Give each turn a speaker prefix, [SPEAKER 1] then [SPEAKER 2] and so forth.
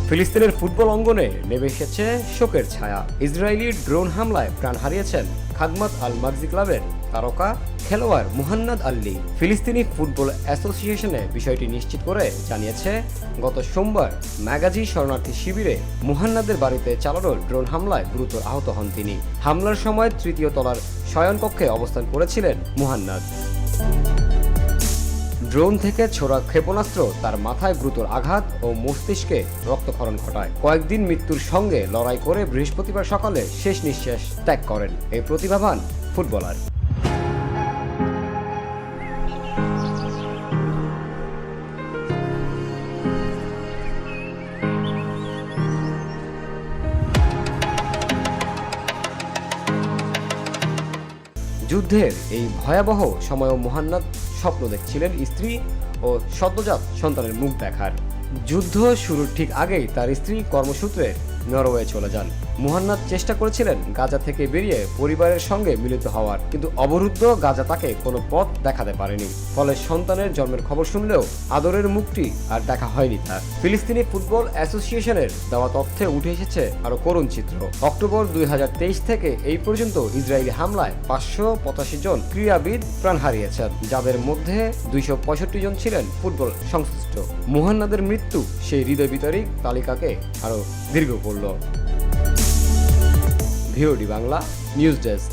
[SPEAKER 1] ফিলিস্তিনের ফুটবল অঙ্গনে নেমে এসেছে শোকের ছায়া। ইসরায়েলি ড্রোন হামলায় প্রাণ হারিয়েছেন খাদমাত আল মাগজি ক্লাবের তারকা খেলোয়াড় মুহান্নাদ আল্লি। ফিলিস্তিনি ফুটবল অ্যাসোসিয়েশনে বিষয়টি নিশ্চিত করে জানিয়েছে, গত সোমবার ম্যাগাজি শরণার্থী শিবিরে মুহান্নাদের বাড়িতে চালানো ড্রোন হামলায় গুরুতর আহত হন তিনি। হামলার সময় তৃতীয় তলার শয়নকক্ষে অবস্থান করেছিলেন মুহান্নাদ। ড্রোন থেকে ছোড়া ক্ষেপণাস্ত্র তার মাথায় গুরুতর আঘাত ও মস্তিষ্কে রক্তক্ষরণ ঘটায়। কয়েকদিন মৃত্যুর সঙ্গে লড়াই করে বৃহস্পতিবার সকালে শেষ নিঃশ্বাস ত্যাগ করেন এই প্রতিভাবান ফুটবলার। যুদ্ধের এই ভয়াবহ সময়েও মুহান্নাদ স্বপ্ন দেখছিলেন স্ত্রী ও সদ্যজাত সন্তানের মুখ দেখার। যুদ্ধ শুরুর ঠিক আগেই তার স্ত্রী কর্মসূত্রে নরওয়ে চলে যান। মুহান্নাদ চেষ্টা করেছিলেন গাজা থেকে বেরিয়ে পরিবারের সঙ্গে মিলিত হওয়ার, কিন্তু অবরুদ্ধ গাজা তাকে কোনো পথ দেখাতে পারেনি। ফলে সন্তানের জন্মের খবর শুনলেও আদরের মুখটি আর দেখা হয়নি তার। ফিলিস্তিনি ফুটবল অ্যাসোসিয়েশনের দেওয়া তথ্যে উঠে এসেছে আরও করুণ চিত্র। অক্টোবর 2023 থেকে এই পর্যন্ত ইসরায়েলি হামলায় 585 জন ক্রীড়াবিদ প্রাণ হারিয়েছেন, যাদের মধ্যে 265 জন ছিলেন ফুটবল সংশ্লিষ্ট। মুহান্নাদের মৃত্যু সেই হৃদয় বিতারিক তালিকাকে আরও দীর্ঘ করল। VOD Bangla news desk.